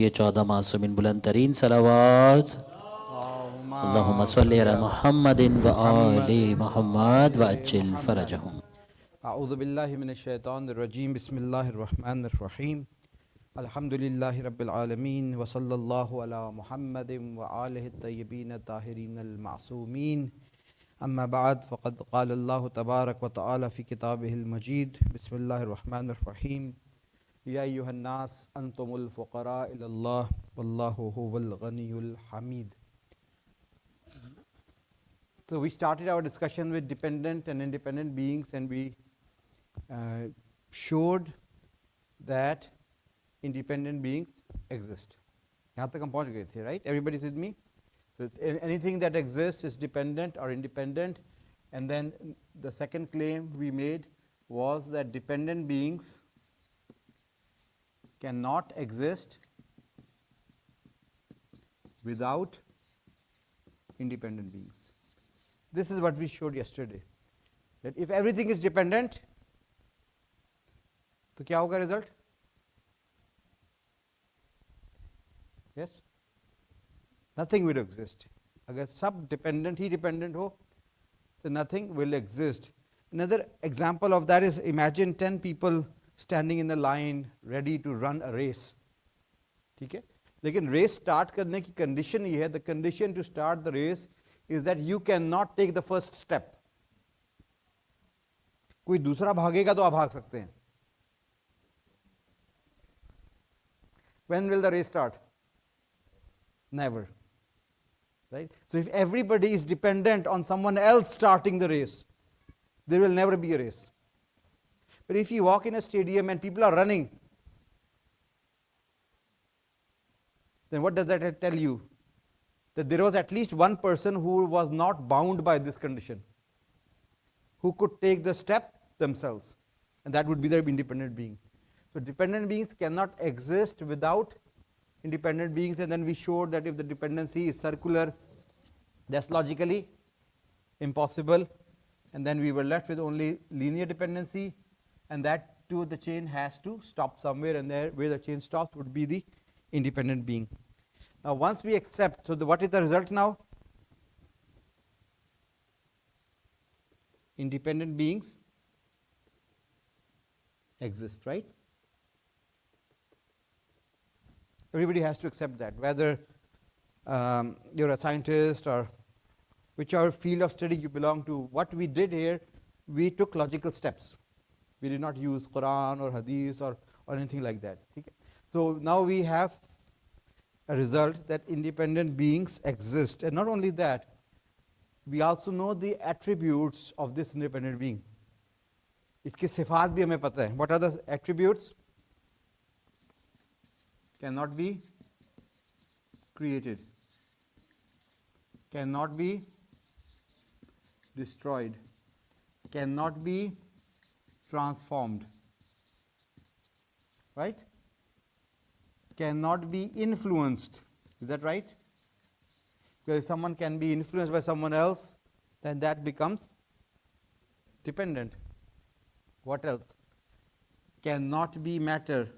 ये 14 मासूमिन बुलंद तरीन सलावात अल्लाहुम्मा सल्लि अला मुहम्मदिन व आलि मुहम्मद व अज्जिल फरजहुम। अऊज़ु बिल्लाहि मिनश शैतानिर रजीम बिस्मिल्लाहिर रहमानिर रहीम अल्हम्दुलिल्लाहि रब्बिल आलमीन व सल्लल्लाहु अला मुहम्मदिन व आलिहि तय्यबीन ताहिरीनल मासूमीन अम्मा बाद फ़क़द क़ाल अल्लाहु तबारक व तआला फ़ी किताबिहिल मजीद बिस्मिल्लाहिर रहमानिर रहीम या अय्युहन्नास अंतुमुल फ़ुक़रा इलल्लाह वल्लाहु हुवल गनियुल Hamid. So we started our discussion with dependent and independent beings, and we showed that independent beings exist. यहाँ तक हम पहुँच गए थे, right? Everybody is with me? So anything that exists is dependent or independent. And then the second claim we made was that dependent beings cannot exist without independent beings. This is what we showed yesterday, that if everything is dependent, तो क्या होगा result? Yes? Nothing will exist. अगर सब dependent ही dependent हो, so nothing will exist. Another example of that is, imagine 10 people standing in a line ready to run a race. ठीक है? लेकिन race start करने की condition ये है, the condition to start the race is that you cannot take the first step. कोई दूसरा भागेगा तो आप भाग सकते हैं. When will the race start? Never. Right? So if everybody is dependent on someone else starting the race, there will never be a race. But if you walk in a stadium and people are running, then what does that tell you? That there was at least one person who was not bound by this condition, who could take the step themselves, and that would be the independent being. So dependent beings cannot exist without independent beings, and then we showed that if the dependency is circular, that's logically impossible, and then we were left with only linear dependency, and that too the chain has to stop somewhere, and there where the chain stops would be the independent being. Now once we accept, so what is the result now? Independent beings exist, right? Everybody has to accept that, whether you're a scientist or whichever field of study you belong to. What we did here, we took logical steps. We did not use Quran or Hadith or anything like that. Okay? So now we have a result that independent beings exist. And not only that, we also know the attributes of this independent being. इसकी सिफात भी हमें पता है. What are the attributes? Cannot be created, cannot be destroyed, cannot be transformed, right? Cannot be influenced. Is that right? Because if someone can be influenced by someone else, then that becomes dependent. What else? Cannot be matter.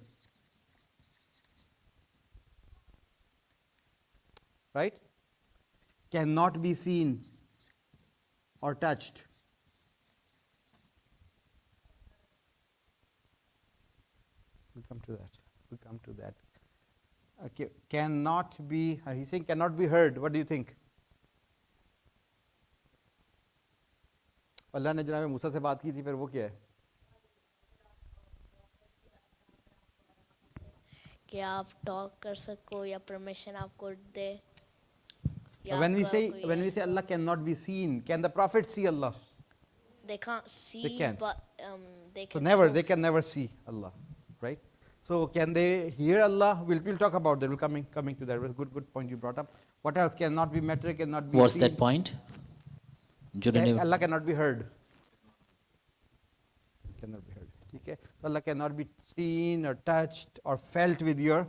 Right? Cannot be seen or touched. We'll come to that. We'll come to that. Okay. Cannot be, he's saying cannot be heard. What do you think? अल्लाह ने जनाब मूसा से बात की थी, फिर वो क्या है? कि आप टॉक कर सको या परमिशन आपको दे. When we say Allah cannot be seen, can the Prophet see Allah? They can't see, They can. but they can. So never, talk. they can never see Allah, right? So can they hear Allah? We'll talk about that. We'll coming to that. Good point you brought up. What else? Cannot be metric, cannot be What's seen. that point? Allah cannot be heard. Cannot be heard. Okay? So Allah cannot be seen or touched or felt with your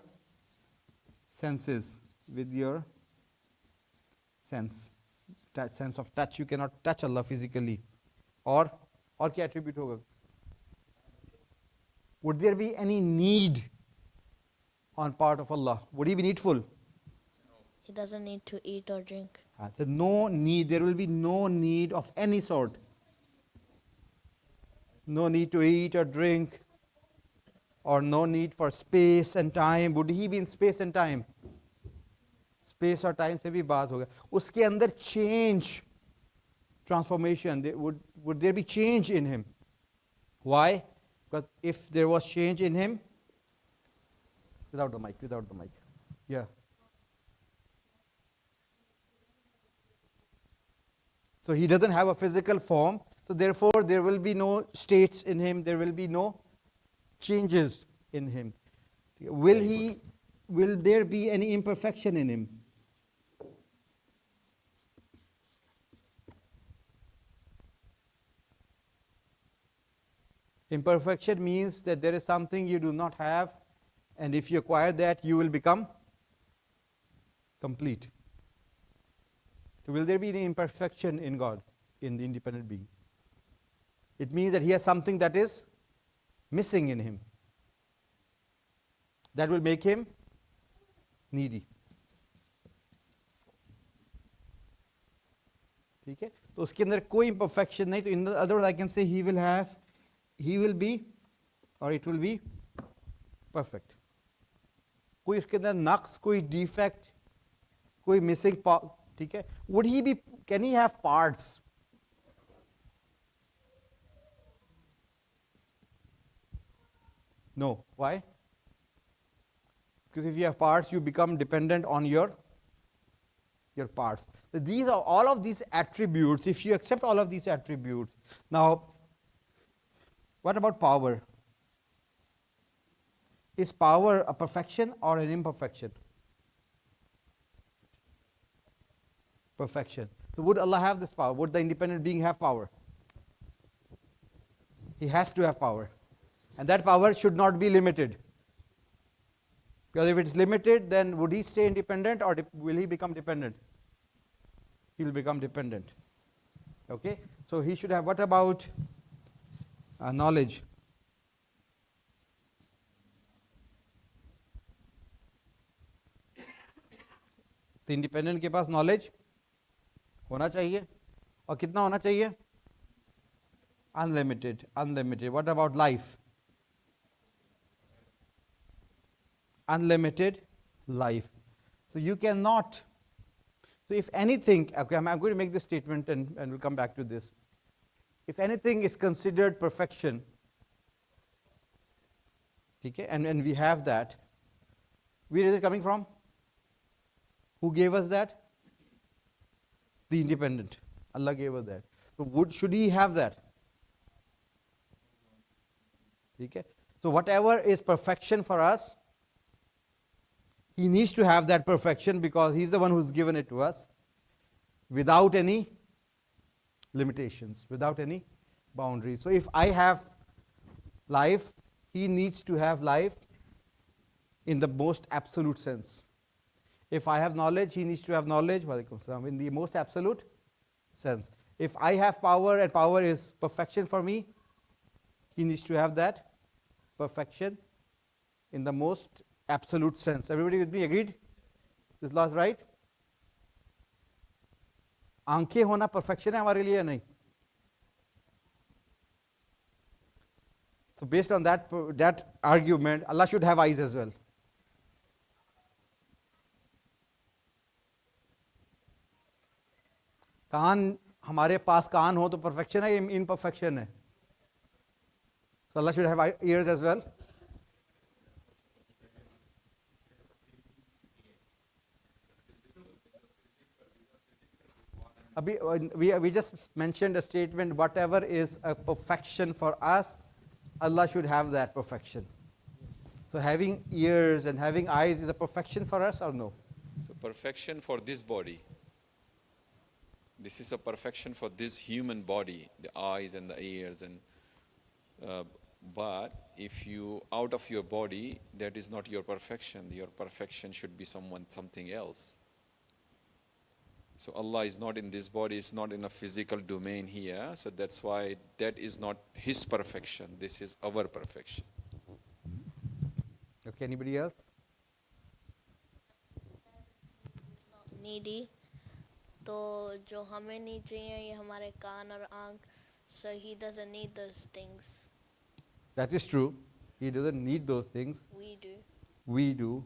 senses, with your sense of touch. You cannot touch Allah physically. और क्या attribute होगा? Would there be any need on part of Allah, would he be needful? He doesn't need to eat or drink. No need, there will be no need of any sort. No need to eat or drink, or no need for space and time. Would he be in space and time? Space or time से भी बात होगा. उसके अंदर change, transformation, would there be change in him? Why? Because if there was change in him, without the mic, yeah. So he doesn't have a physical form, so therefore there will be no states in him, there will be no changes in him. Will there be any imperfection in him? Imperfection means that there is something you do not have, and if you acquire that, you will become complete. So will there be any imperfection in God, in the independent being? It means that he has something that is missing in him. That will make him needy. ठीक है, तो उसके अंदर कोई imperfection नहीं, तो in other words I can say he will be, or it will be perfect. कोई उसके अंदर नक्स, कोई defect, कोई missing part, ठीक है. Would he be, can he have parts? No. Why? Because if you have parts, you become dependent on your parts. So these are all of these attributes. If you accept all of these attributes, now what about power? Is power a perfection or an imperfection? Perfection. So would Allah have this power? Would the independent being have power? He has to have power. And that power should not be limited. Because if it's limited, then would he stay independent, or will he become dependent? He will become dependent. Okay? So he should have, what about knowledge? तो independent के पास knowledge होना चाहिए, और कितना होना चाहिए? Unlimited. What about life? Unlimited life. So you cannot, so if anything, okay, I'm going to make this statement and we'll come back to this. If anything is considered perfection, okay, and we have that, where is it coming from? Who gave us that? The independent. Allah gave us that. So should he have that? Okay. So whatever is perfection for us, he needs to have that perfection, because he's the one who's given it to us without any limitations, without any boundaries. So if I have life, he needs to have life in the most absolute sense. If I have knowledge, he needs to have knowledge in the most absolute sense. If I have power and power is perfection for me, he needs to have that perfection in the most absolute sense. Everybody with me? Agreed? This last right? आंखें होना perfection है हमारे लिए नहीं. So based on that argument, Allah should have eyes as well. कान, हमारे पास कान हो तो perfection है या imperfection है? So Allah should have ears as well. We just mentioned a statement, whatever is a perfection for us, Allah should have that perfection. So having ears and having eyes is a perfection for us or no? So perfection for this body. This is a perfection for this human body, the eyes and the ears, and but if you out of your body, that is not your perfection. Your perfection should be something else. So Allah is not in this body, is not in a physical domain here. So that's why that is not His perfection. This is our perfection. Okay, anybody else? needy. तो जो हमें नहीं चाहिए ये हमारे कान और आँख. So he doesn't need those things. That is true. He doesn't need those things. We do. We do.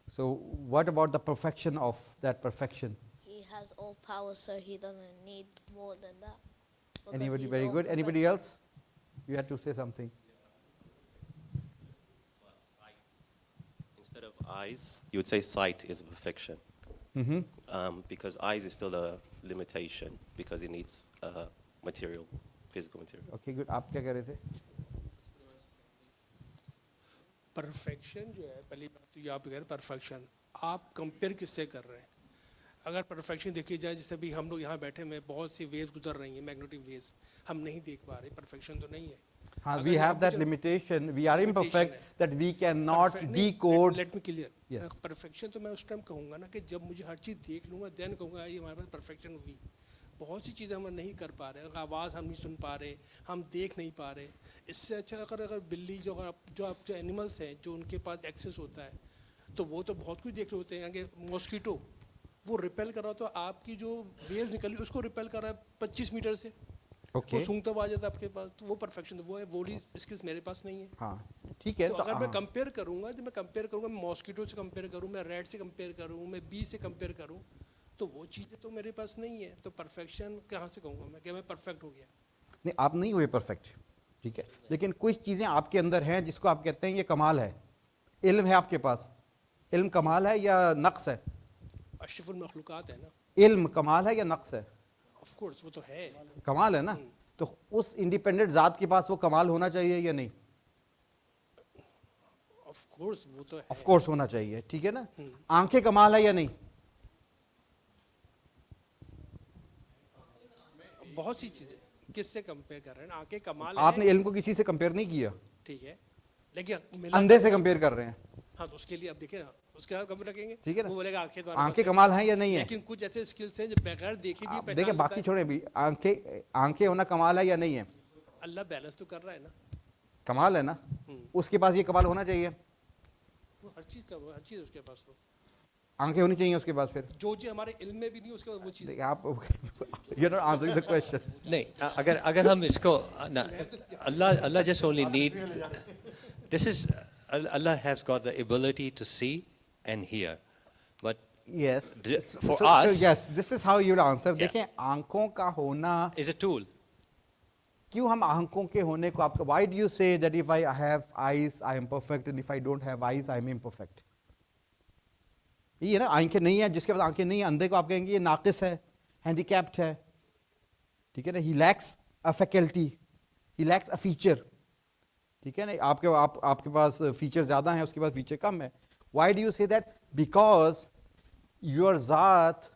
So what about the perfection of that perfection? He has all power, so he doesn't need more than that. Because Anybody he's very all good? Anybody perfection. else? You had to say something. Instead of eyes, you would say sight is perfection. Because eyes is still a limitation because it needs material, physical material. Okay, good. आप क्या कह रहे थे? Perfection जो है, पहली बात तो ये आप कह रहे हैं परफेक्शन, आप कंपेयर किससे कर रहे हैं? अगर परफेक्शन देखी जाए, जैसे भी हम लोग यहाँ बैठे हैं, बहुत सी वेव्स गुजर रही हैं, मैग्नेटिक वेव्स, हम नहीं देख पा रहे, परफेक्शन तो नहीं है. हाँ, अगर we यहाँ have पे that जो limitation. We are limitation imperfect है. that we cannot decode. Let me clear. Yes. Perfection तो मैं उस टाइम कहूँगा ना कि जब मुझे हर चीज़ देख लूँगा, देन कहूँगा ये हमारे पास परफेक्शन हुई. बहुत सी चीज़ें हम नहीं कर पा रहे, आवाज़ हम नहीं सुन पा रहे, हम देख नहीं पा रहे. इससे अच्छा अगर बिल्ली जो जो एनिमल्स हैं जो उनके पास एक्सेस होता है, तो वो तो बहुत कुछ देख रहे होते हैं. आगे मॉस्किटो वो रिपेल कर रहा, तो आपकी जो वेव निकली उसको रिपेल कर रहा है 25 मीटर से. Okay. वो सूंघता हुआ आ जाता है आपके पास, तो वो परफेक्शन, वो है, वो स्किल्स मेरे पास नहीं है. हाँ, ठीक है. तो तो अगर मैं हाँ. कंपेयर करूंगा, तो मैं कंपेयर करूंगा, मैं मॉस्किटो से कंपेयर करूं, मैं रेड से कंपेयर करूं, मैं बी से कंपेयर करूं, तो वो चीज़ें तो मेरे पास नहीं है. तो परफेक्शन कहाँ से कहूँगा मैं कि मैं परफेक्ट हो गया? नहीं, आप नहीं हुए परफेक्ट, ठीक है, लेकिन कुछ चीज़ें आपके अंदर हैं जिसको आप कहते हैं ये कमाल है. इल्म है आपके पास. इल्म कमाल है या नक्स है? अशरफुल मखलूकात है ना. इल्म कमाल है या नक्स है? ऑफ कोर्स वो तो है. कमाल है ना. तो उस इंडिपेंडेंट ज़ात के पास वो कमाल होना चाहिए या नहीं? ऑफ कोर्स वो तो है. ऑफ कोर्स होना चाहिए, ठीक है ना. आंखें कमाल है या नहीं? बहुत सी चीज़ें किससे कंपेयर कर रहे हैं? आंखें कमाल आपने है, इल्म को किसी से कंपेयर नहीं किया, ठीक है, लेकिन मिला अंधे से कंपेयर कर रहे हैं. हाँ, तो उसके लिए अब देखिए ना, उसके बाद कंपेयर रखेंगे, ठीक है ना. वो बोलेगा आंखें तो हमारे आंखें पास है. कमाल हैं या नहीं है? लेकिन कुछ ऐसे स्किल्स हैं जो बगैर देखे भी आप पहचान देखिए, लेता बाकी है. छोड़े भी. आंखें होना कमाल है या नहीं है? अल्लाह बैलेंस तो कर रहा है ना. कमाल है ना. उसके पास ये कमाल होना चाहिए. वो हर चीज़ का, वो हर चीज़ उसके पास. तो आंखें होनी चाहिए उसके पास. फिर जो चीज़ हमारे इल्म में भी नहीं, उसके बाद वो चीज़. देखिए आप you are not answering the question. नहीं, अगर हम इसको ना, अल्लाह just only need, this is Allah has got the ability to see and hear, but Yes. for us yes, this is how you would answer. Yeah. देखें, आंखों का होना, is a tool. क्यों हम आंखों के होने को आपका, why do you say that if I have eyes I am perfect and if I don't have eyes I am imperfect? ये है ना, आंखें नहीं है, जिसके पास आंखें नहीं है, अंधे को आप कहेंगे ये नाकिस है, हैंडीकैप्ड है, ठीक है ना. He lacks a faculty, he lacks a feature, ठीक है ना. आपके पास फीचर ज्यादा है, उसके पास फीचर कम है. Why do you say that? Because your Zat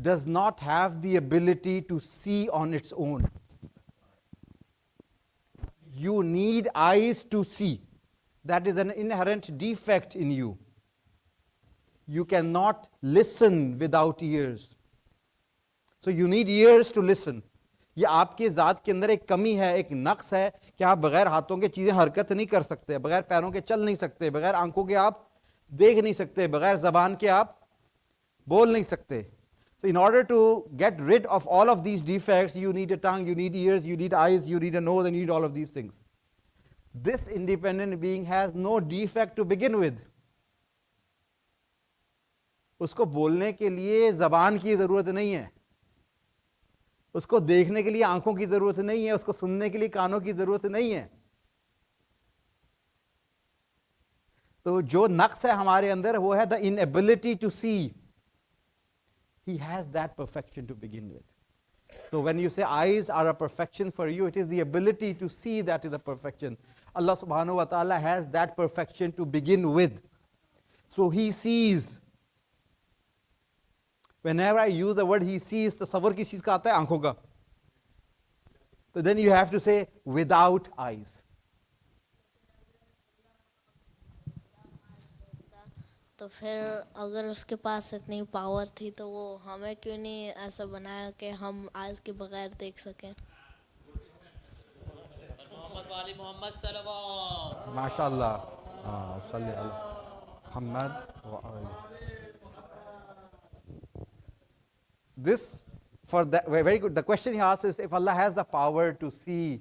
does not have the ability to see on its own. You need eyes to see. That is an inherent defect in you. You cannot listen without ears. So you need ears to listen. ये आपके ज़ात के अंदर एक कमी है, एक नक्स है कि आप बगैर हाथों के चीज़ें हरकत नहीं कर सकते, बगैर पैरों के चल नहीं सकते, बगैर आंखों के आप देख नहीं सकते, बगैर ज़बान के आप बोल नहीं सकते. So in order to get rid of all of these defects, you need a tongue, you need ears, you need eyes, you need a nose, and you need all of these things. This independent being has no defect to begin with. उसको बोलने के लिए ज़बान की ज़रूरत नहीं है, उसको देखने के लिए आंखों की ज़रूरत नहीं है, उसको सुनने के लिए कानों की ज़रूरत नहीं है. तो जो नक्स है हमारे अंदर वो है the inability to see. He has that perfection to begin with. So when you say eyes are a perfection for you, it is the ability to see that is a perfection. Allah subhanahu wa ta'ala has that perfection to begin with. So he sees. Whenever I use the word he sees, tasawwur किस चीज़ का आता है? आंखों का. So then you have to say without eyes. तो फिर अगर उसके पास इतनी पावर थी तो वो हमें क्यों नहीं ऐसा बनाया कि हम आइज़ के बगैर देख सकें? मोहम्मद सल्लल्लाहु माशाअल्लाह. सल्ली अला मुहम्मद व आले. this, for that, very good. The question he asks is, if Allah has the power to see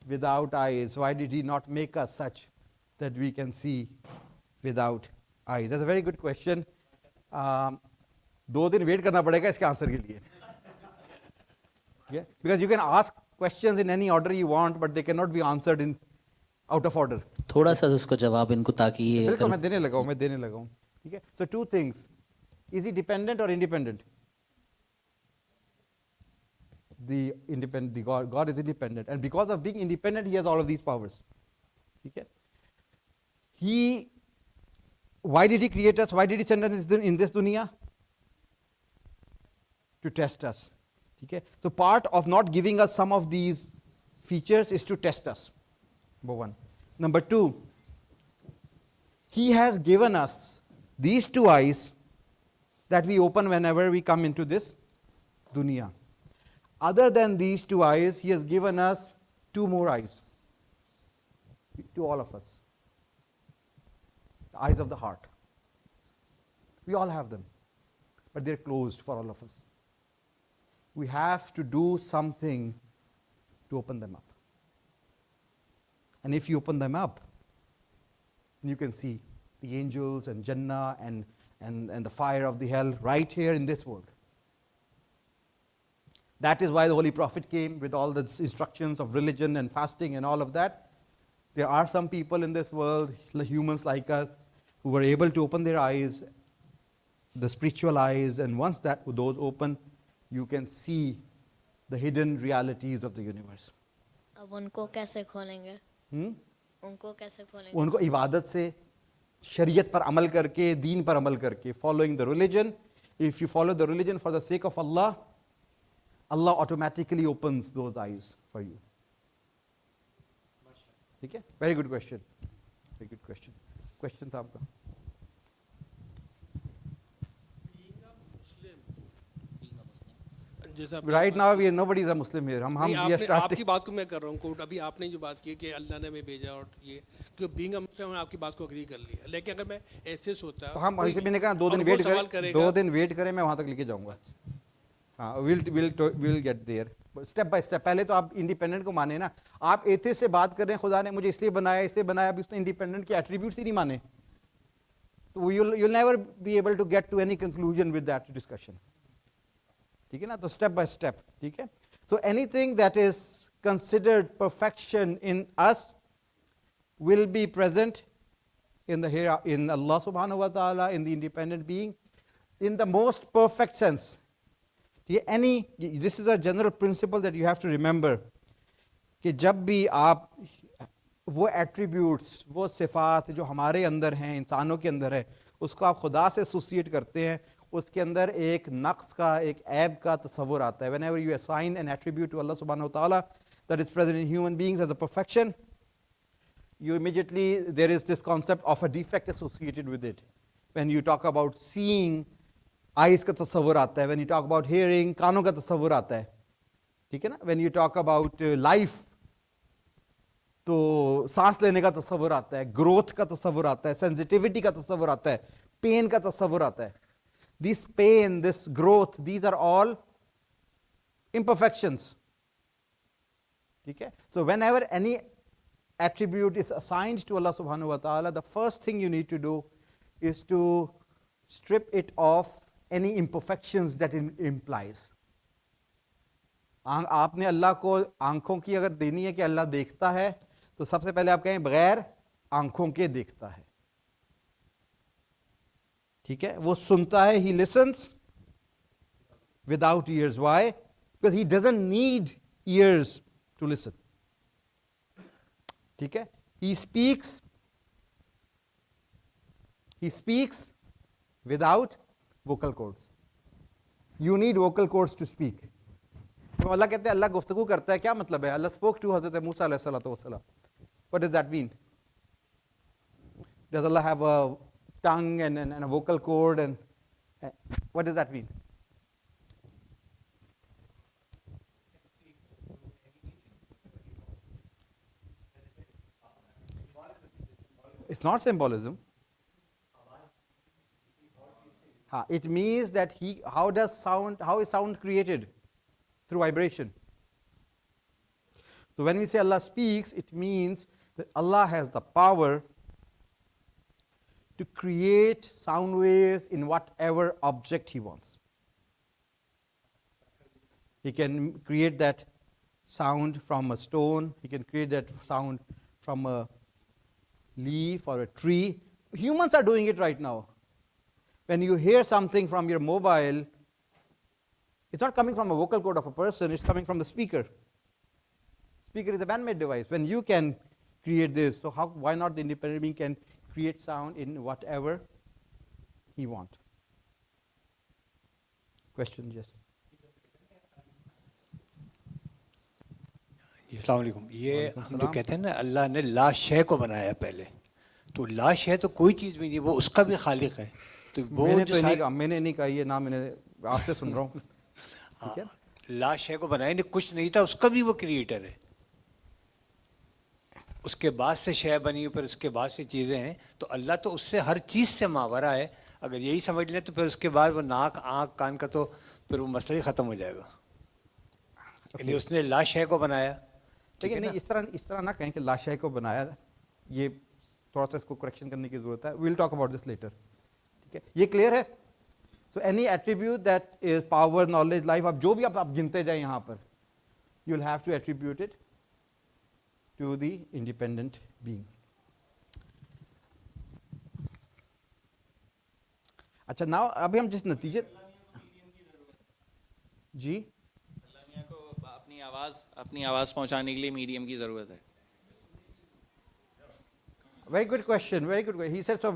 without eyes, why did He not make us such that we can see without eyes? That's a very good question. 2 दिन wait करना पड़ेगा इसके answer के लिए. Yeah? Because you can ask questions in any order you want, but they cannot be answered in out of order. थोड़ा सा इसको जवाब इनको ताकि ये बिल्कुल मैं देने लगा हूँ. ठीक है? So 2 things. Is He dependent or independent? The God is independent, and because of being independent, He has all of these powers. Okay? Why did He create us? Why did He send us in this dunya? To test us. Okay? So part of not giving us some of these features is to test us. Number 1. Number 2, He has given us these 2 eyes that we open whenever we come into this dunya. Other than these 2 eyes, He has given us 2 more eyes to all of us. The eyes of the heart. We all have them, but they're closed for all of us. We have to do something to open them up. And if you open them up, you can see the angels and Jannah and the fire of the hell right here in this world. That is why the Holy Prophet came with all the instructions of religion and fasting and all of that. There are some people in this world, humans like us, who were able to open their eyes, the spiritual eyes, and once those open, you can see the hidden realities of the universe. अब उनको कैसे खोलेंगे? उनको कैसे खोलेंगे? उनको इबादत से, शरीयत पर अमल करके, दीन पर अमल करके, following the religion. If you follow the religion for the sake of Allah, Allah automatically opens those eyes for you. Okay? Very good question. Very good question. Question था आपका? Right now, nobody is a Muslim here. हम we are starting. आपकी बात को मैं कर रहा हूँ कोट. अभी आपने जो बात की कि अल्लाह ने हमें भेजा और ये कि बीइंग अ मुस्लिम, आपकी बात को एग्री कर लिया. लेकिन अगर मैं ऐसे सोचता, तो हम ऐसे मैंने कहा 2 दिन वेट करें, 2 दिन वेट करें, मैं वहाँ तक लेके जाऊँगा. हाँ, we'll get there. Step by step. पहले तो आप इंडिपेंडेंट को माने ना. आप एथिस्ट से बात कर रहे हैं, खुदा ने मुझे इसलिए बनाया, अभी उसने इंडिपेंडेंट के एट्रीब्यूट्स ही नहीं माने, तो you'll never be able to get to any conclusion with that discussion. ठीक है ना? तो स्टेप बाय स्टेप. ठीक है? So anything that is considered perfection in us will be present in Allah subhanahu wa ta'ala, in the independent being, in the most perfect sense. This is a general principle that you have to remember, कि जब भी आप वो attributes, वो सिफात जो हमारे अंदर हैं, इंसानों के अंदर है, उसको आप खुदा से एसोसिएट करते हैं, उसके अंदर एक नक्स का, एक ऐब का तस्वुर आता है. Whenever you assign an attribute to Allah subhanahu wa ta'ala that is present in human beings as a perfection, you immediately, there is this concept of a defect associated with it. When you talk about seeing, eyes का तस्वुर आता है. When you talk about hearing, कानों का तस्वुर आता है. ठीक है ना? When you talk about life, तो सांस लेने का तस्वुर आता है, ग्रोथ का तस्वुर आता है, सेंसिटिविटी का तस्वुर आता है, पेन का तस्वुर आता है. This pain, this growth, these are all imperfections. ठीक है? So whenever any attribute is assigned to Allah subhanahu wa ta'ala, the first thing you need to do is to strip it of any imperfections that it implies. आपने अल्लाह को आंखों की अगर देनी है कि अल्लाह देखता है, तो सबसे पहले आप कहें बगैर आंखों के देखता है. ठीक है? वो सुनता है, he listens without ears. Why? Because he doesn't need ears to listen. ठीक है? He speaks without vocal cords. You need vocal cords to speak. तो अल्लाह कहते हैं अल्लाह गुफ्तगू करता है, क्या मतलब है? अल्लाह spoke to Hazrat Musa alayhi salatu. What does that mean? Does Allah have a tongue and a vocal cord, and what does that mean? It's not symbolism. It means that how is sound created? Through vibration. So when we say Allah speaks, it means that Allah has the power to create sound waves in whatever object He wants. He can create that sound from a stone, He can create that sound from a leaf or a tree. Humans are doing it right now. When you hear something from your mobile, it's not coming from a vocal cord of a person, it's coming from the speaker. Speaker is a man-made device. When you can create this, so why not the independent being can create sound in whatever he wants? Question, yes. अस्सलाम वालेकुम। ये हम जो कहते हैं ना अल्लाह ने ला शय को बनाया पहले, तो ला शय तो कोई चीज़ भी नहीं, वो उसका भी खालिक है। तो वो मैंने नहीं कहा ये ना, मैंने आपसे सुन रहा हूँ। ठीक है, ला शय को बनाया नहीं, कुछ नहीं था, उसका भी वो क्रिएटर है। उसके बाद से शय बनी, फिर उसके बाद से चीज़ें हैं, तो अल्लाह तो उससे हर चीज़ से मावरा है। अगर यही समझ लें तो फिर उसके बाद वो नाक आँख कान का तो फिर वो मसला ही ख़त्म हो जाएगा। इसलिए उसने ला शय को बनाया। लेकिन नहीं, इस तरह ना कहें कि ला शय को बनाया, ये थोड़ा सा इसको करेक्शन करने की जरूरत है। We will talk about this letter. ठीक है, ये क्लियर है? So any attribute that is power, knowledge, life, आप जो भी आप गिनते जाए यहाँ पर, you will have to attribute it to the independent being. अच्छा, नाउ अभी हम जिस नतीजे जी अपनी आवाज पहुंचाने के लिए मीडियम की जरूरत है। Very good question, very good question. He said, so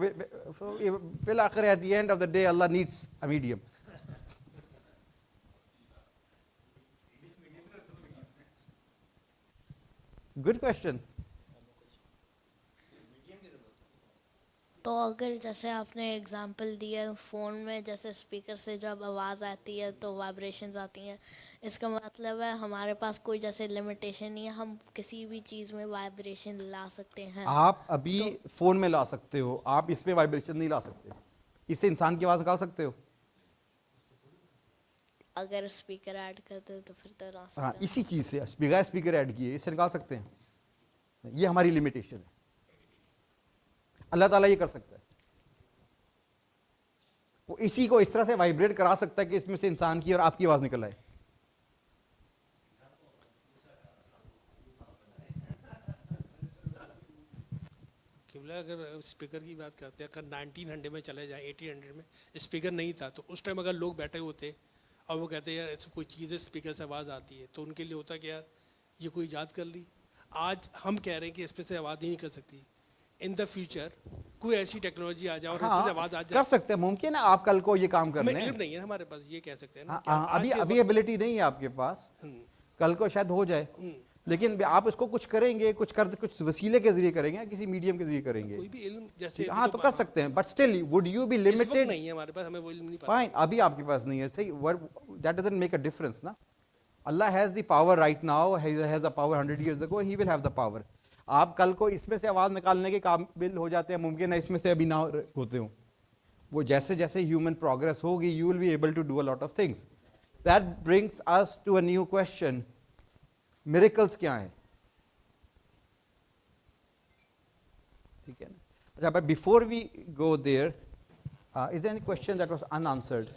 fil akhir at the end of the day, Allah needs a medium. Good question. तो अगर जैसे आपने एग्जांपल दिया फ़ोन में, जैसे स्पीकर से जब आवाज़ आती है तो वाइब्रेशंस आती हैं, इसका मतलब है हमारे पास कोई जैसे लिमिटेशन नहीं है, हम किसी भी चीज़ में वाइब्रेशन ला सकते हैं। आप अभी फ़ोन में ला सकते हो, आप इसमें वाइब्रेशन नहीं ला सकते। इससे इंसान की आवाज़ निकाल सकते हो? अगर स्पीकर ऐड करते हो तो फिर तो ला सकते हाँ, हैं। इसी चीज़ से बगैर स्पीकर ऐड किए इससे निकाल सकते हैं। ये हमारी लिमिटेशन है। अल्लाह ताला ये कर सकता है, वो इसी को इस तरह से वाइब्रेट करा सकता है कि इसमें से इंसान की और आपकी आवाज निकल आए। किबला अगर स्पीकर की बात करते हैं, अगर 1900 में चले जाए, 1800 में स्पीकर नहीं था, तो उस टाइम अगर लोग बैठे होते और वो कहते हैं यार ऐसी कोई चीज़ है स्पीकर से आवाज़ आती है, तो उनके लिए होता कि यार ये कोई ईजाद कर ली। आज हम कह रहे हैं कि इस पे से आवाज़ नहीं कर सकती। इन द फ्यूचर कोई ऐसी टेक्नोलॉजी आ जाए और इस पे से आवाज़ आ जाए, कर सकते हैं, मुमकिन है। आप कल को ये काम कर हमें लें, इल्म नहीं है हमारे पास, ये कह सकते हैं ना। अभी एबिलिटी नहीं है आपके पास, कल को शायद हो जाए, लेकिन आप इसको कुछ करेंगे, कुछ वसीले के जरिए करेंगे, किसी मीडियम के जरिए करेंगे। कोई भी इल्म जैसे हाँ, तो कर सकते हैं, but still would you be इस वक्त लिमिटेड? नहीं है हमारे पास, हमें वो इल्म नहीं पता। फाइन, अभी आपके पास नहीं है, सही। That doesn't make a difference ना। Allah has the power right now, has the power 100 years ago, he will have the power. आप कल को इसमें से आवाज निकालने के काबिल हो जाते हैं, मुमकिन है इसमें से अभी ना होते हो। वो जैसे जैसे ह्यूमन प्रोग्रेस होगी, you will be able to do a lot of things. That brings us to a new question, miracles क्या हैं? ठीक है ना? अच्छा, but before we go there, is there any question that was unanswered?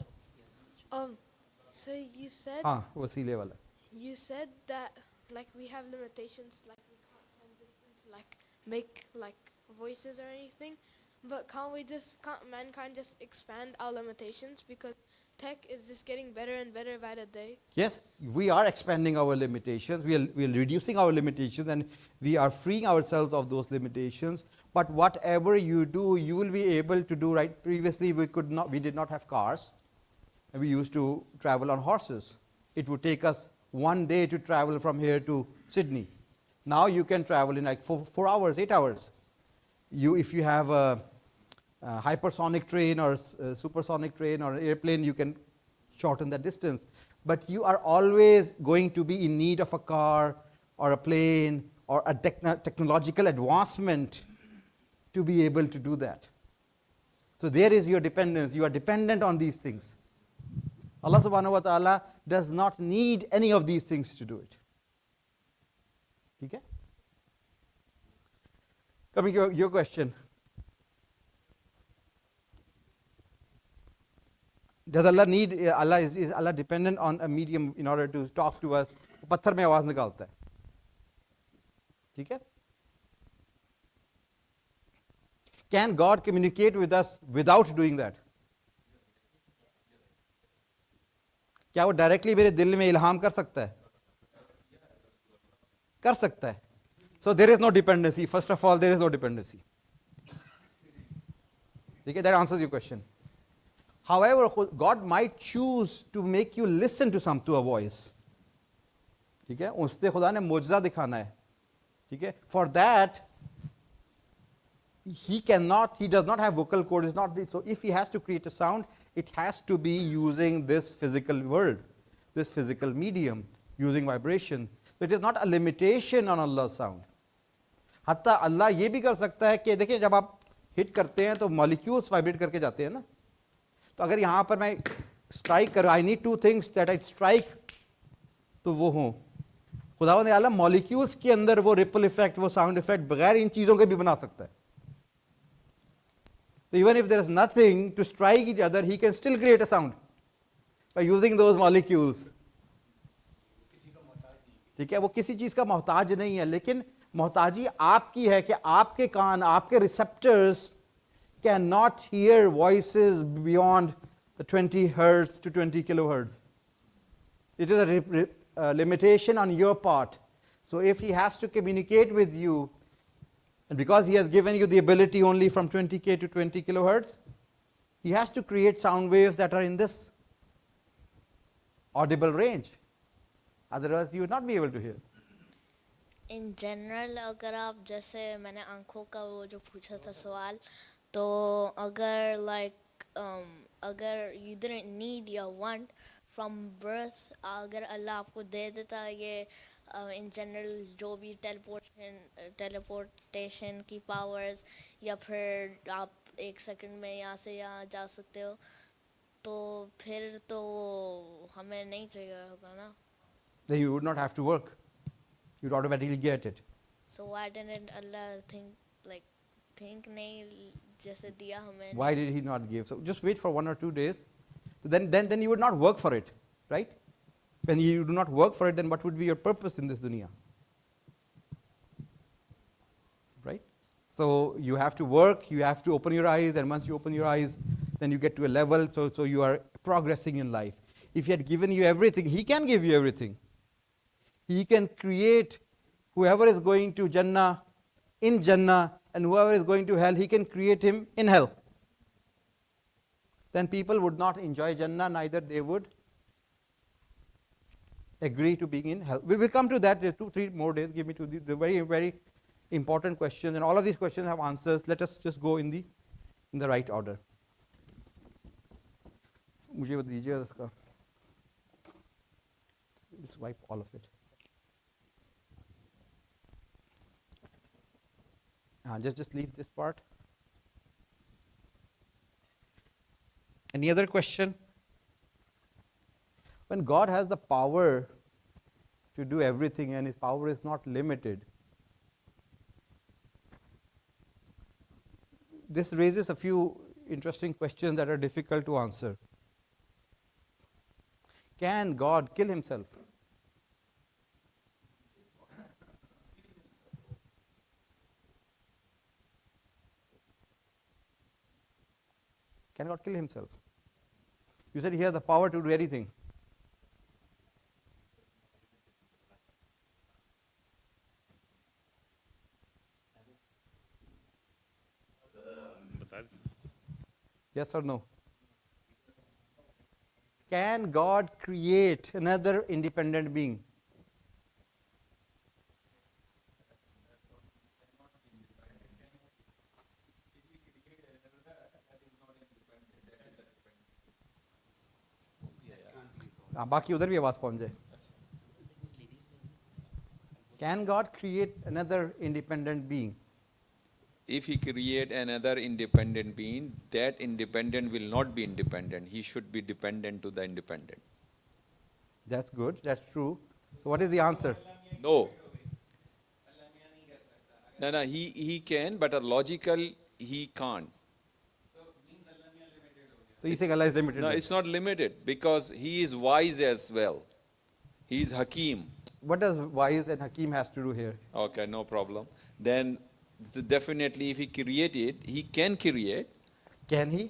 So you said हाँ, वसीले वाला। you said that like we have limitations, like we can't turn this into like make like voices or anything, but can't mankind just expand our limitations, because tech is just getting better and better by the day? Yes, we are expanding our limitations, we are reducing our limitations, and we are freeing ourselves of those limitations. But whatever you do, you will be able to do. Right, previously we did not have cars, and we used to travel on horses. It would take us 1 day to travel from here to Sydney. Now you can travel in like 4 hours, 8 hours. If you have a hypersonic train or a supersonic train or an airplane, you can shorten that distance. But you are always going to be in need of a car or a plane or a technological advancement to be able to do that. So there is your dependence. You are dependent on these things. Allah subhanahu wa ta'ala does not need any of these things to do it. Okay? Coming to your question. Does Allah need, is Allah dependent on a medium in order to talk to us? पत्थर में आवाज निकालता है. ठीक है? Can God communicate with us without doing that? क्या वो directly मेरे दिल में इल्हाम कर सकता है? कर सकता है. So there is no dependency. First of all, there is no dependency. Okay, that answers your question. However, God might choose to make you listen to a voice. ठीक है? उससे खुदा ने मोजज़ा दिखाना है. ठीक है? For that, he does not have vocal cords. So if he has to create a sound, it has to be using this physical world, this physical medium, using vibration. So it is not a limitation on Allah's sound. हत्ता अल्लाह ये भी कर सकता है कि देखिए जब आप हिट करते हैं तो मॉलिक्यूल्स वाइब्रेट करके जाते हैं ना. तो अगर यहाँ पर मैं स्ट्राइक करूँ, I need two things that I strike, तो वो हों. खुदावंद आलम मॉलिक्यूल्स के अंदर वो रिपल इफेक्ट, वो साउंड इफेक्ट बगैर इन चीज़ों के भी बना सकता है. So even if there is nothing to strike each other, he can still create a sound by using those molecules. ठीक है? वो किसी चीज़ का मोहताज नहीं है, लेकिन मोहताजी आपकी है कि आपके कान, आपके receptors cannot hear voices beyond the 20 hertz to 20 kilohertz. It is a limitation on your part. So if he has to communicate with you, and because he has given you the ability only from 20K to 20 kilohertz, he has to create sound waves that are in this audible range. Otherwise, you would not be able to hear. In general, अगर आप जैसे मैंने आंखों का वो जो पूछा था सवाल, तो अगर अगर you didn't need your want from birth, अगर अल्लाह आपको दे देता ये in general जो भी teleportation की powers, या फिर आप एक सेकंड में यहाँ से यहाँ जा सकते हो, तो फिर तो हमें नहीं चाहिए होगा ना. Then you would not have to work. You would automatically get it. So why didn't Allah think नहीं जैसे दिया हमें? Why did he not give? So just wait for 1 or 2 days. Then you would not work for it, right? When you do not work for it, then what would be your purpose in this dunya? Right? So you have to work, you have to open your eyes, and once you open your eyes, then you get to a level, so you are progressing in life. If he had given you everything, he can give you everything. He can create whoever is going to Jannah in Jannah, and whoever is going to hell, he can create him in hell. Then people would not enjoy Jannah, neither they would agree to being in hell. We will come to that. There are 2-3 more days. Give me to the very, very important questions, and all of these questions have answers. Let us just go in the right order. मुझे वो दीजिए उसका. Let's wipe all of it. Just leave this part. Any other question? When God has the power to do everything and his power is not limited, this raises a few interesting questions that are difficult to answer. Can God kill himself? Can God kill himself? You said he has the power to do anything. Yes or no? Can God create another independent being? बाकी उधर भी आवाज पहुंच जाए. Can God create another independent being? if he create another independent being, that independent will not be independent. He should be dependent to the independent. That's good. That's true. So what is the answer? No. No, he can, but a logical he can't. So you saying Allah is limited? No, then? it's not limited because he is wise as well. He is Hakim. What does wise and Hakim has to do here? Okay, no problem. Then definitely if he created, he can create. Can he?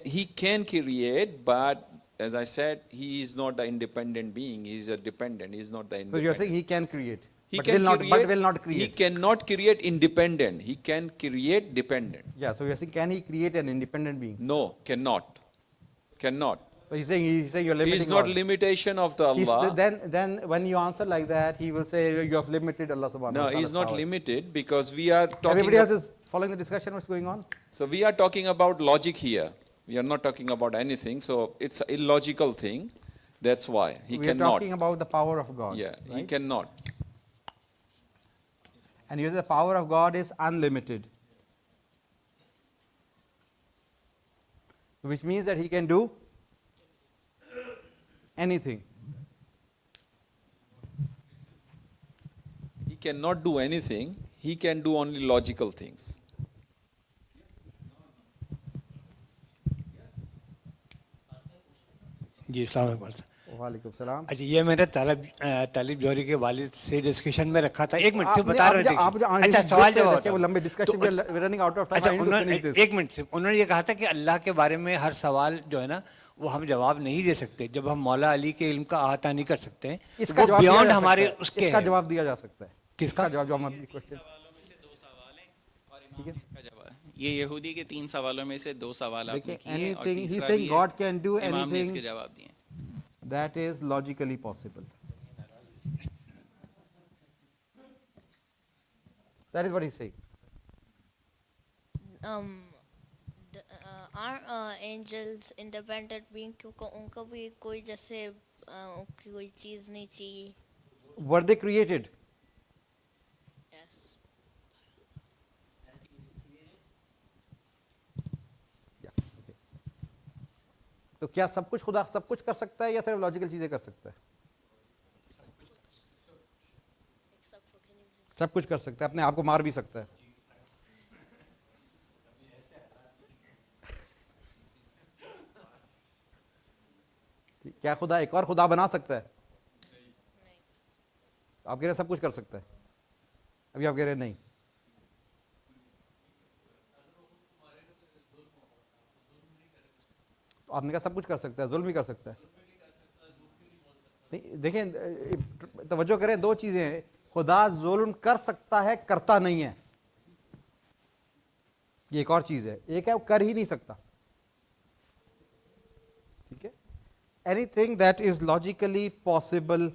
He can create, but as I said, he is not the independent being. He is a dependent. He is not the So independent. you are saying he can create, He but can will not, create, but will not create. He cannot create independent. He can create dependent. Yeah. So you are saying, can he create an independent being? No, cannot. Cannot. So he's saying you're limiting. He is not God. limitation of the He's- Allah. then when you answer like that, he will say you have limited Allah subhanahu wa No, ta'ala's he is not power. limited because we are talking. Everybody else is following the discussion. What's going on? So we are talking about logic here. We are not talking about anything. So it's an illogical thing. That's why he We are cannot. talking about the power of God. Yeah, he right? cannot. And you say the power of God is unlimited, which means that he can do anything. He cannot do anything. He can do only logical things. जी अस्सलाम वालेकुम। वालेकुम सलाम। अच्छा ये मैंने तालिब जौहरी के वालिद से डिस्कशन में रखा था। एक मिनट से आपने- बता रहे आप जो- थे। अच्छा सवाल जवाब देखिए, वो लंबे डिस्कशन में रनिंग आउट ऑफ टाइम। अच्छा उन्होंने एक मिनट से उन्होंने ये कहा था कि अल्लाह के बारे में हर सवाल जो है ना वो हम जवाब नहीं दे सकते। जब हम मौला अली के इल्म का अहाता नहीं कर सकते हैं इसका वो जवाब दिया बियॉन्ड जा हमारे सकता है। उसके इसका है। जवाब दिया जा सकता है। किसका जवाब जो हम अभी क्वेश्चन ठीक है का जवाब ये यहूदी के 3 सवालों में से 2 सवाल आपने देखिए, किए और anything- he's तीसरा saying भी है, God can do इमाम ने anything इसके जवाब दिए। that is logically possible. That is what he's saying. Are angels independent being क्योंकि उनको भी कोई जैसे उनकी कोई चीज़ नहीं चाहिए? Were they created? Yes. Yeah, okay. तो क्या सब कुछ खुदा सब कुछ कर सकता है या सिर्फ लॉजिकल चीजें कर सकता है? सब कुछ कर सकता है, अपने आप को मार भी सकता है। क्या खुदा एक और खुदा बना सकता है? आप कह रहे हैं सब कुछ कर सकता है, अभी आप कह रहे हैं नहीं। तो आपने कहा सब कुछ कर सकता है, जुल्म भी कर सकता है। नहीं देखें, तवज्जो करें, दो चीजें हैं। खुदा जुल्म कर सकता है, करता नहीं है, ये एक और चीज है। एक है वो कर ही नहीं सकता। ठीक है, anything that is logically possible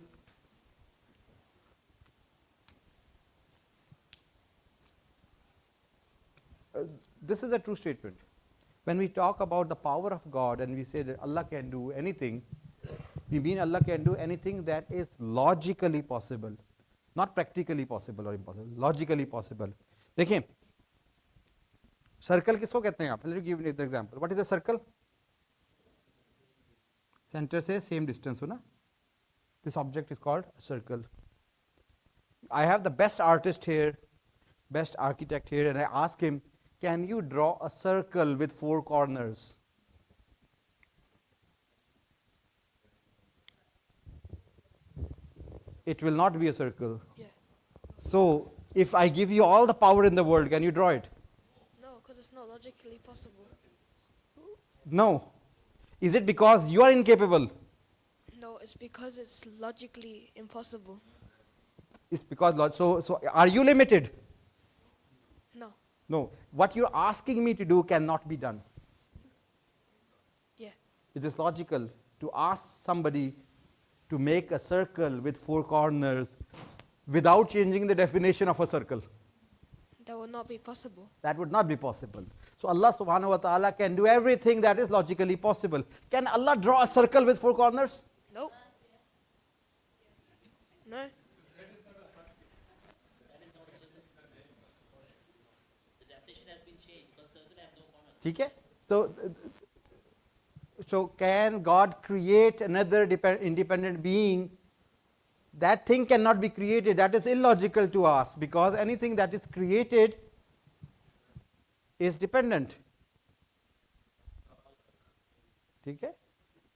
this is a true statement. When we talk about the power of God and we say that Allah can do anything, we mean Allah can do anything that is logically possible, not practically possible or impossible, logically possible. देखिए, circle किसको कहते हैं आप? Let me give you an example. What is a circle? Centre से same distance हो ना, this object is called a circle. I have the best artist here, best architect here, and I ask him, can you draw a circle with 4 corners? It will not be a circle. Yeah. So, if I give you all the power in the world, can you draw it? No, because it's not logically possible. No. Is it because you are incapable? No, it's because it's logically impossible. It's because, so are you limited? No. No. What you're asking me to do cannot be done. Yeah. It is logical to ask somebody to make a circle with 4 corners without changing the definition of a circle. That would not be possible. That would not be possible. So Allah subhanahu wa ta'ala can do everything that is logically possible. Can Allah draw a circle with 4 corners? Nope. No. ठीक है? So can God create another independent being? That thing cannot be created. That is illogical to us, because anything that is created is dependent. ठीक है?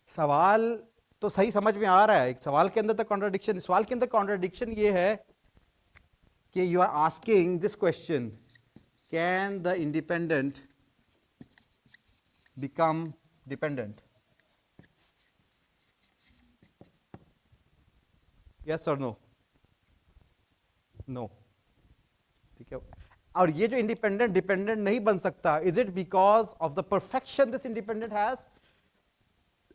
सवाल तो सही समझ में आ रहा है. एक सवाल के अंदर तो कॉन्ट्रडिक्शन, सवाल के अंदर कॉन्ट्रडिक्शन ये है कि you are asking this question, can the independent become dependent? Yes or no? No. ठीक है. और ये जो इंडिपेंडेंट डिपेंडेंट नहीं बन सकता, is it because of the perfection this independent has,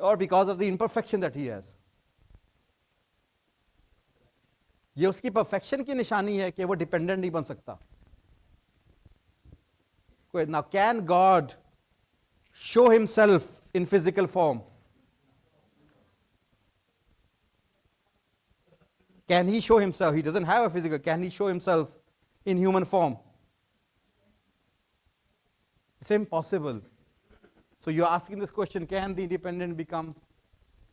और because of the imperfection that he has? ये उसकी परफेक्शन की निशानी है कि वो डिपेंडेंट नहीं बन सकता. Now can God show himself in physical form? Can he show himself? He doesn't have a physical. Can he show himself in human form? It's impossible. So you're asking this question, can the independent become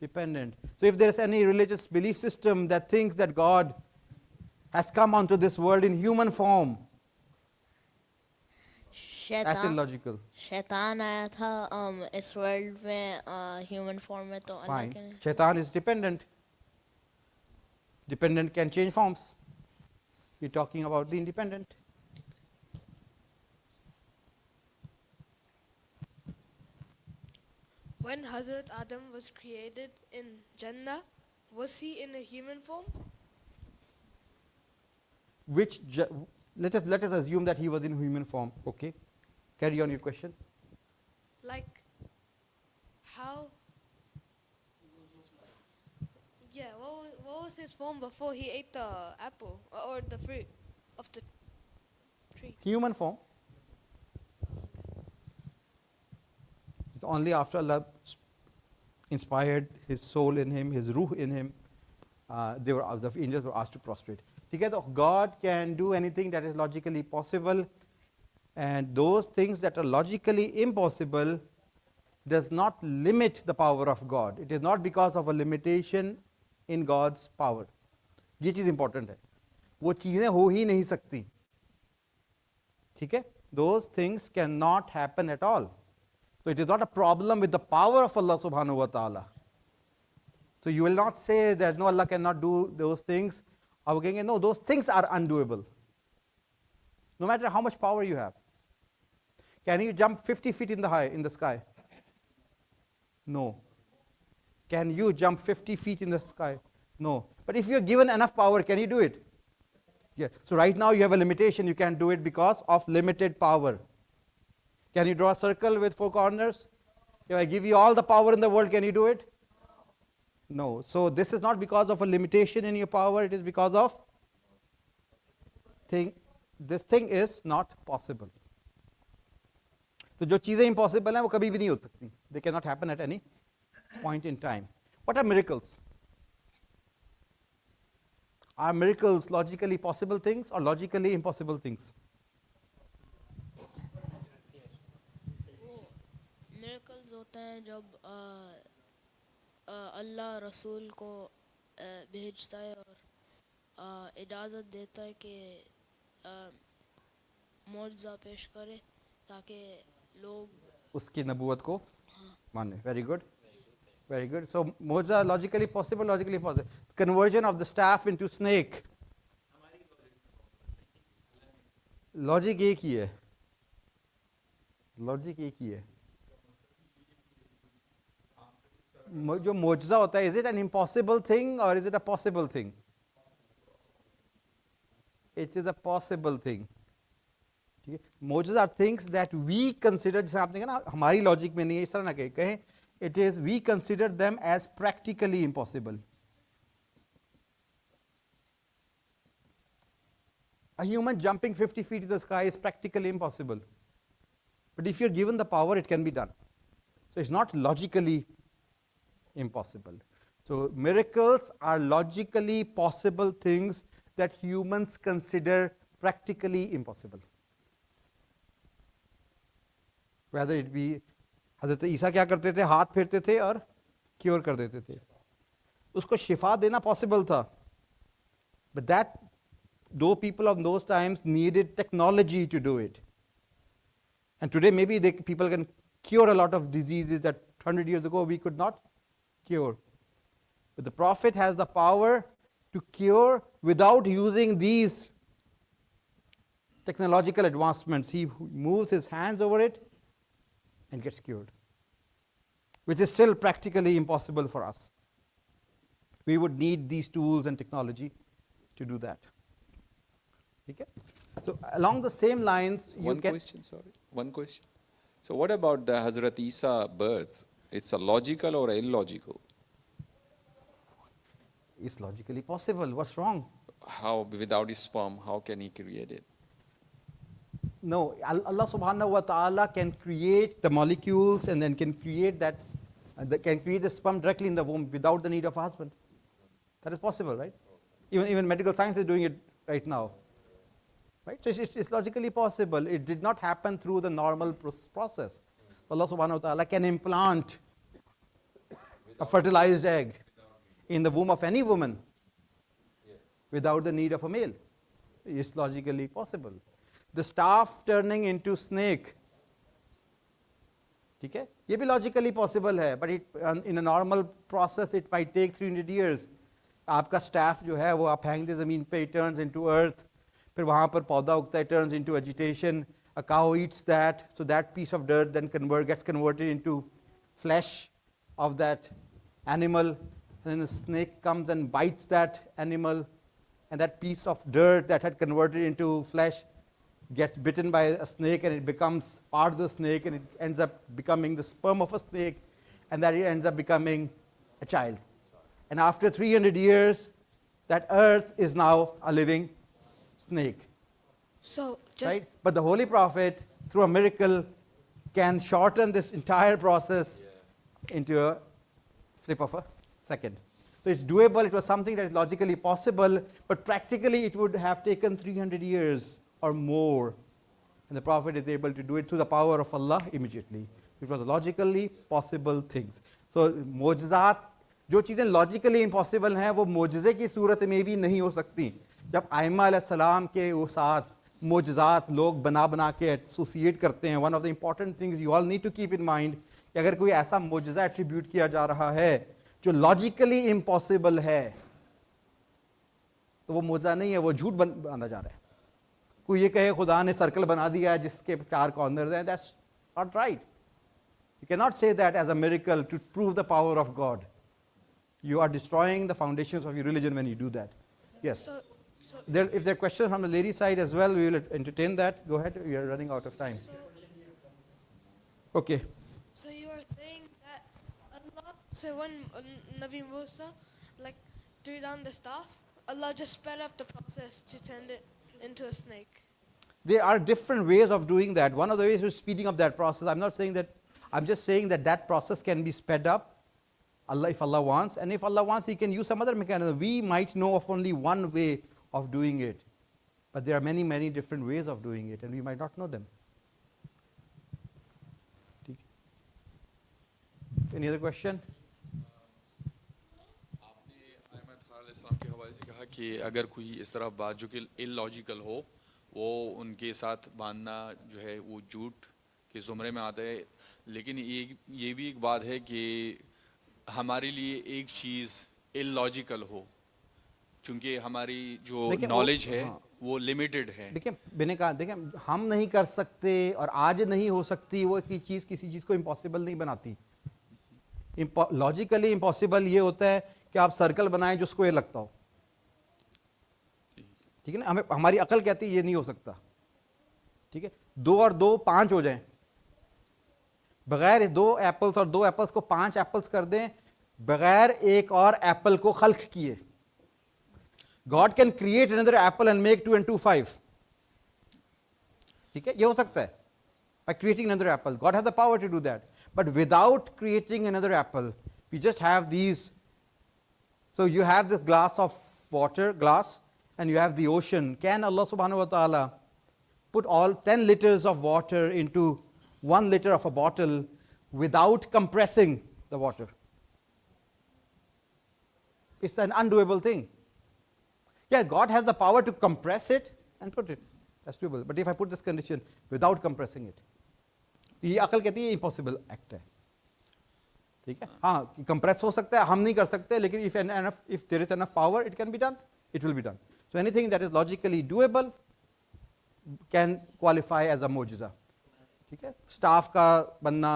dependent? So if there's any religious belief system that thinks that God has come onto this world in human form, that's illogical. शैतान आया था इस world में human form में, तो अल्लाह Fine. के Shaitan is dependent. Dependent can change forms. We're talking about the independent. When Hazrat Adam was created in Jannah, was he in a human form? Let us assume that he was in human form. Okay. Carry on your question. Like, how? Yeah, what was his form before he ate the apple or the fruit of the tree? Human form. It's only after Allah inspired his soul in him, his ruh in him, the angels were asked to prostrate. Together, God can do anything that is logically possible, and those things that are logically impossible does not limit the power of God. It is not because of a limitation in God's power. ये चीज़ important है. वो चीज़ें हो ही नहीं सकती. ठीक है? Those things cannot happen at all. So it is not a problem with the power of Allah subhanahu wa ta'ala. So you will not say that no, Allah cannot do those things. Or again, no, those things are undoable. No matter how much power you have. Can you jump 50 feet in the sky? No. Can you jump 50 feet in the sky? No. But if you're given enough power, can you do it? Yeah. So right now you have a limitation. You can't do it because of limited power. Can you draw a circle with 4 corners? If I give you all the power in the world, can you do it? No. So this is not because of a limitation in your power. It is because of this thing is not possible. So जो चीज़ें impossible हैं वो कभी भी नहीं हो सकती. They cannot happen at any point in time. What are miracles? Are miracles logically possible things or logically impossible things? miracles होते हैं जब अल्लाह रसूल को भेजता है और इजाज़त देता है कि मौजज़ा पेश करे ताकि लोग उसकी नबूवत को माने. Very good. Very good. So mauza logically possible, logically possible. Conversion of the staff into snake. Logic एक ही है. Logic एक ही है. जो मौजज़ा होता है, is it an impossible thing or is it a possible thing? It is a possible thing. ठीक है. मौजज़ा are things that we consider, जैसे आपने कहा ना हमारी लॉजिक में नहीं है, इस तरह ना कहें. It is we consider them as practically impossible. A human jumping 50 feet in the sky is practically impossible. But if you're given the power, it can be done. So it's not logically impossible. So miracles are logically possible things that humans consider practically impossible. whether it be हज़रत ईसा क्या करते थे, हाथ फेरते थे और cure कर देते थे. उसको शिफा देना पॉसिबल था, but that those people of those times needed technology to do it. And today maybe people can cure a lot of diseases that 100 years ago we could not cure. But the Prophet has the power to cure without using these technological advancements. He moves his hands over it and gets cured, which is still practically impossible for us. We would need these tools and technology to do that. Okay? So along the same lines, One question. So what about the Hazrat Isa birth? It's a logical or illogical? It's logically possible. What's wrong? How, without his sperm, how can he create it? No, Allah subhanahu wa ta'ala can create the molecules and then can create can create the sperm directly in the womb without the need of a husband. That is possible, right? Even medical science is doing it right now. Right? So it's logically possible. It did not happen through the normal process. Allah subhanahu wa ta'ala can implant a fertilized egg in the womb of any woman without the need of a male. It's logically possible. The staff turning into snake, ठीक है, ये भी logically possible है, but in a normal process it might take 300 years. आपका staff जो है वो आप हैंग दे ज़मीन पे, it turns into earth, फिर वहाँ पर पौधा उगता है, it turns into vegetation, a cow eats that, so that piece of dirt then gets converted into flesh of that animal, and then the snake comes and bites that animal, and that piece of dirt that had converted into flesh gets bitten by a snake and it becomes part of the snake, and it ends up becoming the sperm of a snake, and that it ends up becoming a child. And after 300 years, that earth is now a living snake. So just Right? But the Holy Prophet, through a miracle, can shorten this entire process into a flip of a second. So it's doable. It was something that is logically possible, but practically it would have taken 300 years or more. And the Prophet is able to do it through the power of Allah immediately. It was logically possible things. So मोजज़ात, जो चीज़ें logically impossible हैं, वो मोजज़े की सूरत में भी नहीं हो सकती. जब आइमा अलैहिस्सलाम के वो साथ मोजज़ात लोग बना के एसोसिएट करते हैं, one of the important things you all need to keep in mind, कि अगर कोई ऐसा मोजज़ा एट्रीब्यूट किया जा रहा है जो logically impossible है, तो वो मोजज़ा नहीं है, वो झूठ बना जा रहा है. कोई ये कहे खुदा ने सर्कल बना दिया है जिसके 4 कॉर्नर्स हैं, that's not right. You cannot say that as a miracle to prove the power of God. You are destroying the foundations of your religion when you do that. Yes. so If there are questions from the lady side as well, we will entertain that. Go ahead, we are running out of time. Okay. So you are saying that Allah, so when Nabi Musa like threw down the staff, Allah just sped up the process to turn it into a snake. There are different ways of doing that. One of the ways is speeding up that process. I'm not saying that, I'm just saying that that process can be sped up, if Allah wants, and if Allah wants, He can use some other mechanism. We might know of only one way of doing it, but there are many, many different ways of doing it, and we might not know them. Any other question? के हवाले से कहा कि अगर कोई इस तरह बात जो कि इलॉजिकल हो, वो उनके साथ बांधना जो है वो झूठ के ज़ुमरे में आता है. लेकिन ये भी एक बात है कि हमारे लिए एक चीज़ इलॉजिकल हो, चूँकि हमारी जो नॉलेज है वो लिमिटेड है. देखिए मैंने कहा, देखिए हम नहीं कर सकते और आज नहीं हो सकती वो की चीज़ किसी चीज़ को इम्पॉसिबल नहीं बनाती. लॉजिकली इम्पॉसिबल ये होता है कि आप सर्कल बनाएं जो स्क्वायर लगता हो. ठीक है ना, हमारी अकल कहती है ये नहीं हो सकता. ठीक है, 2 और 2 5 हो जाएं, बगैर 2 एप्पल्स और 2 एप्पल्स को 5 एप्पल्स कर दें, बगैर एक और एप्पल को खल्क किए. God can create another Apple and make 2 and 2 5. ठीक है, ये हो सकता है. By creating another apple, God has the power to do that. But without creating another apple, we just have these. So you have this glass of water, and you have the ocean. Can Allah subhanahu wa ta'ala put all 10 liters of water into 1 liter of a bottle without compressing the water. It's an undoable thing. Yeah, God has the power to compress it and put it. That's doable. But if I put this condition without compressing it, ये अकल कहती है impossible act है. ठीक है? हाँ, compress हो सकता है, हम नहीं कर सकते, लेकिन if there is enough power, it can be done. It will be done. So anything that is logically doable can qualify as a मोजिज़ा. ठीक है? Staff का बनना,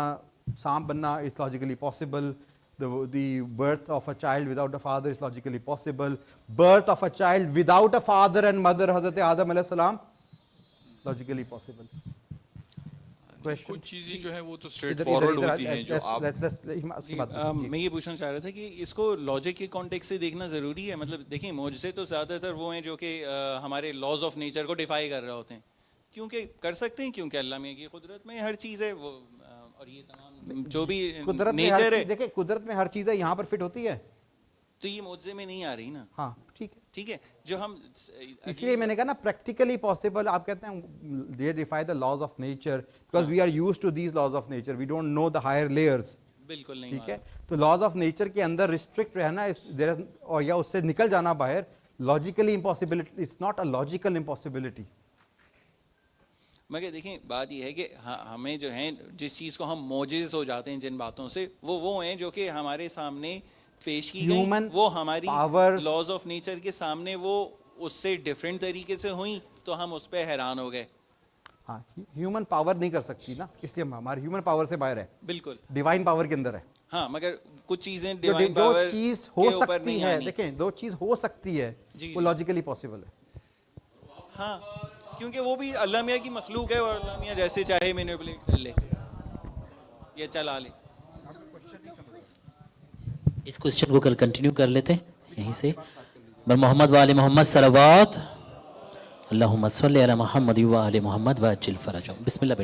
सांप बनना is logically possible. The birth of a child without a father is logically possible. Birth of a child without a father and mother, Hazrat Adam alayhi salam, logically possible. कुछ चीजें जो है वो तो स्ट्रेट फॉरवर्ड होती हैं जो आप मैं ये पूछना चाह रहा था कि इसको लॉजिक के कॉन्टेक्स्ट से देखना ज़रूरी है. मतलब देखिए मौजज़े तो ज़्यादातर वो हैं जो कि हमारे लॉज ऑफ नेचर को डिफाई कर रहे होते हैं. क्योंकि कर सकते हैं, क्योंकि अल्लाह में की कुदरत में हर चीज़ है वो, और ये तमाम जो भी नेचर है, देखिए कुदरत में हर चीज़ है, यहाँ पर फिट होती है, तो ये मौजज़े में नहीं आ रही ना. हाँ ठीक है, ठीक है. जो हम इसलिए मैंने कहा ना प्रैक्टिकली पॉसिबल. आप कहते हैं they defy the laws of nature because we are used to these laws of nature, we don't know the higher layers. बिल्कुल नहीं. ठीक है, तो लॉज ऑफ नेचर के अंदर रिस्ट्रिक्ट रहना और या उससे निकल जाना बाहर logically impossibility. It's not a logical impossibility. मगर देखें बात यह है कि हमें जो है जिस चीज़ को हम मोजिज़ हो जाते हैं जिन बातों से, वो हैं जो कि हमारे सामने पेश की गई, वो हमारी लॉज ऑफ नेचर के सामने वो उससे डिफरेंट तरीके से हुई तो हम उस पर हैरान हो गए. हाँ, ह्यूमन पावर नहीं कर सकती ना, इसलिए हमारे ह्यूमन पावर से बाहर है. बिल्कुल डिवाइन पावर के अंदर है. हाँ, मगर कुछ चीज़ें डिवाइन पावर दो चीज़ हो सकती है. देखें, दो चीज़ हो सकती है, वो लॉजिकली पॉसिबल है. हाँ, क्योंकि वो भी अल्लाह मियाँ की मखलूक है और अल्लाह मियाँ जैसे चाहे मैनिपुलेट कर ले या चला ले. इस क्वेश्चन को कल कंटिन्यू कर लेते हैं यहीं से. मोहम्मद वाले मोहम्मद सलवात अल्लाहुम्मा सल्ली अला मुहम्मद व आले मुहम्मद व अज्जिल फरजहुम. बिस्मिल्लाह.